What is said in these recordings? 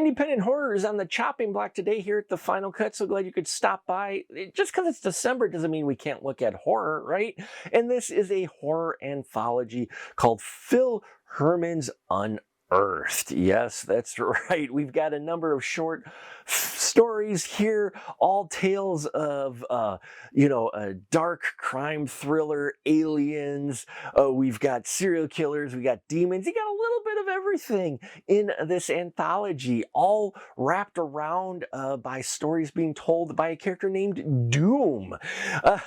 Independent horror is on the chopping block today here at the Final Cut. So glad you could stop by. Just because it's December doesn't mean we can't look at horror, right? And this is a horror anthology called Phil Herman's Unearthed. Yes, that's right. We've got a number of short stories here, all tales of, a dark crime thriller, aliens. We've got serial killers. We got demons. You got a little bit of everything in this anthology, all wrapped around by stories being told by a character named Doom. Uh,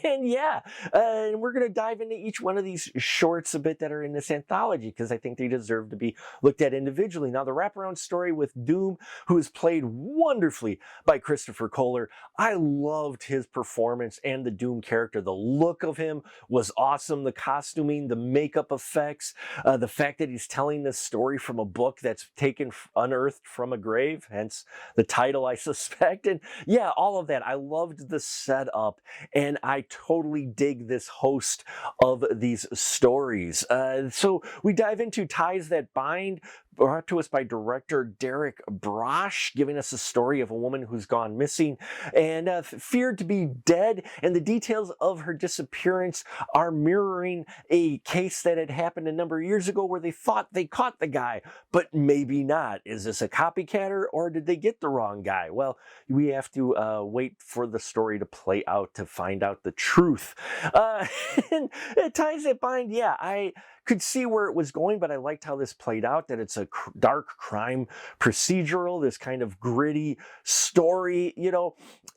and we're going to dive into each one of these shorts a bit that are in this anthology because I think they deserve to be looked at individually. Now, the wraparound story with Doom, who is played wonderfully by Christopher Kohler. I loved his performance and the Doom character. The look of him was awesome. The costuming, the makeup effects, the fact that he's telling this story from a book that's taken unearthed from a grave, hence the title, I suspect. And yeah, all of that. I loved the setup, and I totally dig this host of these stories. So we dive into Ties That Bind, brought to us by director Derek Brosh, giving us a story of a woman who's gone missing and feared to be dead, and the details of her disappearance are mirroring a case that had happened a number of years ago where they thought they caught the guy, but maybe not. Is this a copycatter, or did they get the wrong guy? Well, we have to wait for the story to play out to find out the truth. And Ties That Bind, yeah, I could see where it was going, but I liked how this played out, that it's a dark crime procedural, this kind of gritty story,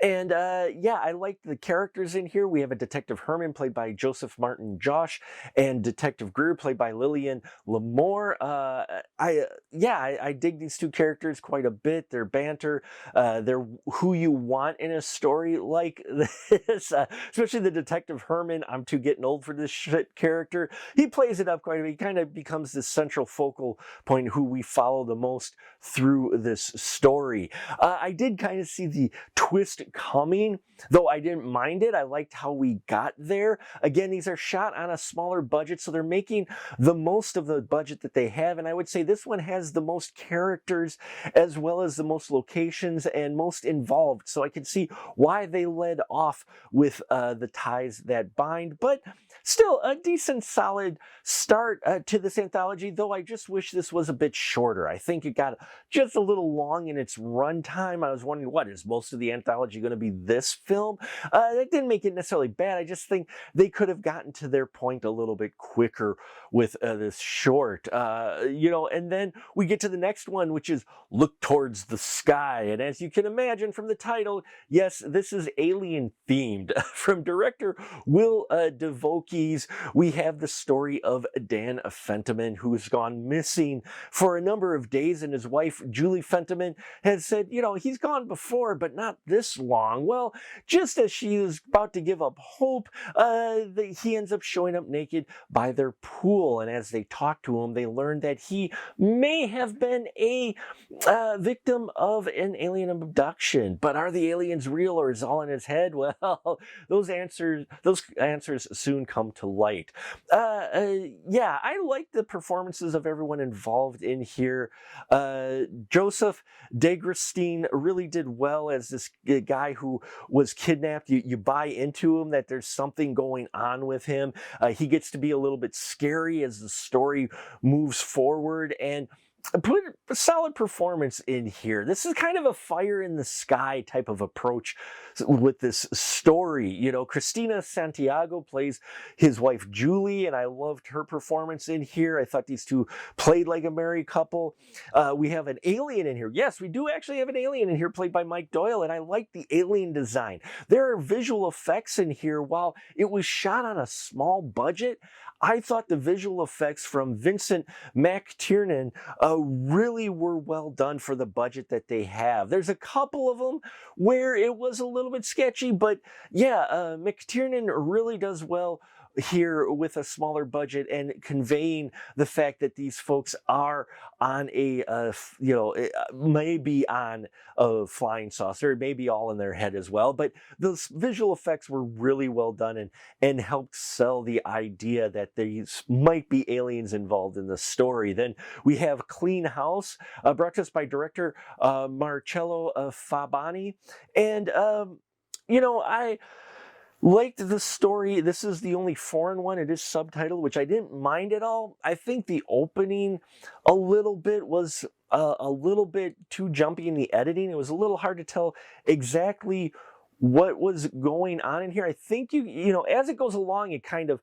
and I liked the characters in here. We have a Detective Herman played by Joseph Martin Josh and Detective Greer played by Lillian Lamore. I dig these two characters quite a bit. Their banter, they're who you want in a story like this, especially the Detective Herman. I'm too getting old for this shit character. He plays it up quite a bit. He kind of becomes the central focal point who we follow the most through this story. I did kind of see the twist coming, though I didn't mind it. I liked how we got there. Again, these are shot on a smaller budget, so they're making the most of the budget that they have, and I would say this one has the most characters as well as the most locations and most involved, so I can see why they led off with the Ties That Bind, but still a decent solid start to this anthology, though I just wish this was a bit shorter. I think it got just a little long in its runtime. I was wondering, what is most of the anthology going to be this film? That didn't make it necessarily bad. I just think they could have gotten to their point a little bit quicker with this short, and then we get to the next one, which is Look Towards the Sky. And as you can imagine from the title, yes, this is alien themed. From director Will DeVokes, we have the story of Dan Fentiman, who's gone missing for a number of days, and his wife, Julie Fentiman, has said, he's gone before, but not this long. Well, just as she is about to give up hope, he ends up showing up naked by their pool, and as they talk to him, they learn that he may have been a victim of an alien abduction. But are the aliens real, or is it all in his head? Well, those answers soon come to light. I like the performances of everyone involved in here. Joseph Degrestine really did well as this guy who was kidnapped. You buy into him, that there's something going on with him. He gets to be a little bit scary as the story moves forward, and put a solid performance in here. This is kind of a fire in the sky type of approach with this story. Christina Santiago plays his wife Julie, and I loved her performance in here. I thought these two played like a married couple. We have an alien in here. Yes, we do actually have an alien in here played by Mike Doyle, and I like the alien design. There are visual effects in here. While it was shot on a small budget, I thought the visual effects from Vincent McTiernan really were well done for the budget that they have. There's a couple of them where it was a little bit sketchy, but yeah, McTiernan really does well here with a smaller budget and conveying the fact that these folks are on a, maybe on a flying saucer, maybe all in their head as well. But those visual effects were really well done and helped sell the idea that these might be aliens involved in the story. Then we have Clean House, brought to us by director Marcello Fabani. And, I liked the story. This is the only foreign one. It is subtitled, which I didn't mind at all. I think the opening a little bit was a little bit too jumpy in the editing. It was a little hard to tell exactly what was going on in here. I think as it goes along, it kind of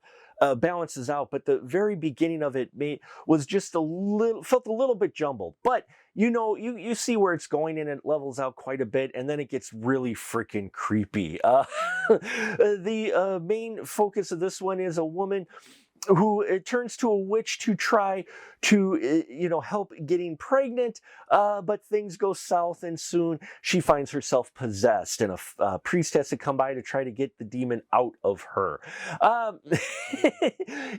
balances out, but the very beginning of it was just felt a little bit jumbled. But you see where it's going, and it levels out quite a bit, and then it gets really freaking creepy. The main focus of this one is a woman who turns to a witch to try to, help getting pregnant, but things go south, and soon she finds herself possessed, and a priest has to come by to try to get the demon out of her.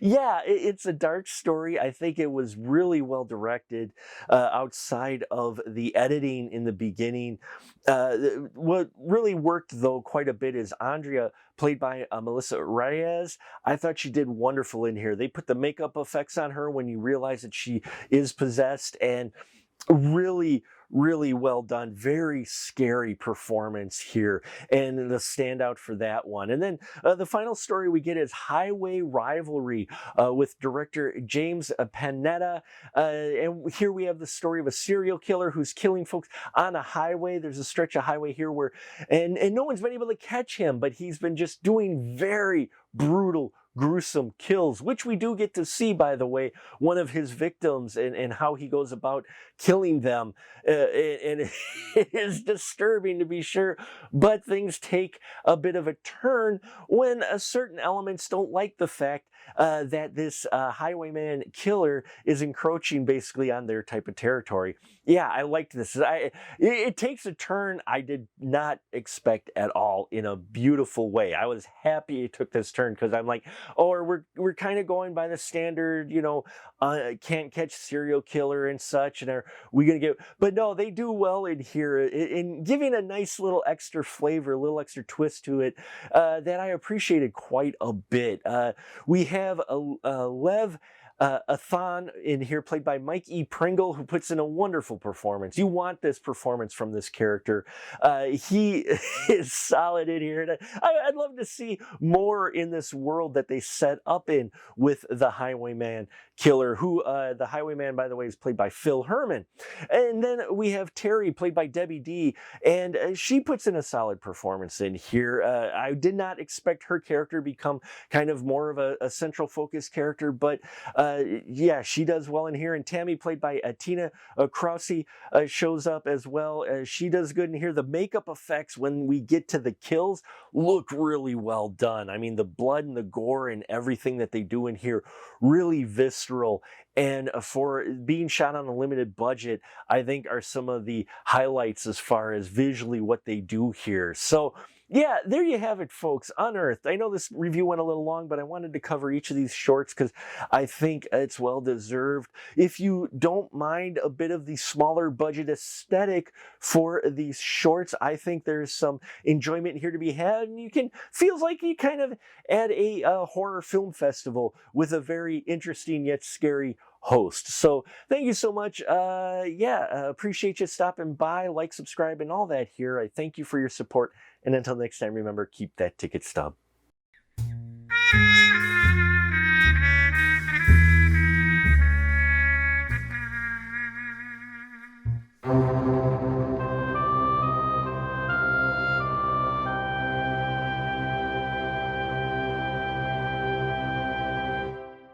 Yeah, it's a dark story. I think it was really well directed outside of the editing in the beginning. What really worked, though, quite a bit is Andrea, played by Melissa Reyes. I thought she did wonderful in here. They put the makeup effects on her when you realize that she is possessed, and really, really well done. Very scary performance here, and the standout for that one. And then the final story we get is Highway Rivalry with director James Panetta. And here we have the story of a serial killer who's killing folks on a highway. There's a stretch of highway here where, and no one's been able to catch him, but he's been just doing very brutal, gruesome kills, which we do get to see, by the way, one of his victims and how he goes about killing them. And it is disturbing, to be sure, but things take a bit of a turn when certain elements don't like the fact that this highwayman killer is encroaching basically on their type of territory. Yeah, I liked this. It takes a turn I did not expect at all, in a beautiful way. I was happy it took this turn, because I'm like, we're kind of going by the standard, can't catch serial killer and such, and are we gonna get? But no, they do well in here in giving a nice little extra flavor, a little extra twist to it that I appreciated quite a bit. We have Lev Athan in here, played by Mike E. Pringle, who puts in a wonderful performance. You want this performance from this character. He is solid in here. And I'd love to see more in this world that they set up in with the Highwayman killer, who the Highwayman, by the way, is played by Phil Herman. And then we have Terry, played by Debbie D, and she puts in a solid performance in here. I did not expect her character to become kind of more of a central focus character, but yeah, she does well in here. And Tammy, played by Tina Krause, shows up as well. She does good in here. The makeup effects when we get to the kills look really well done. I mean, the blood and the gore and everything that they do in here, really visceral. And for being shot on a limited budget, I think are some of the highlights as far as visually what they do here. So yeah, there you have it, folks. Unearthed. I know this review went a little long, but I wanted to cover each of these shorts because I think it's well deserved. If you don't mind a bit of the smaller budget aesthetic for these shorts, I think there's some enjoyment here to be had, and feels like you kind of at a horror film festival with a very interesting yet scary host. So thank you so much. Appreciate you stopping by, like, subscribe, and all that here. I thank you for your support. And until next time, remember, keep that ticket stub.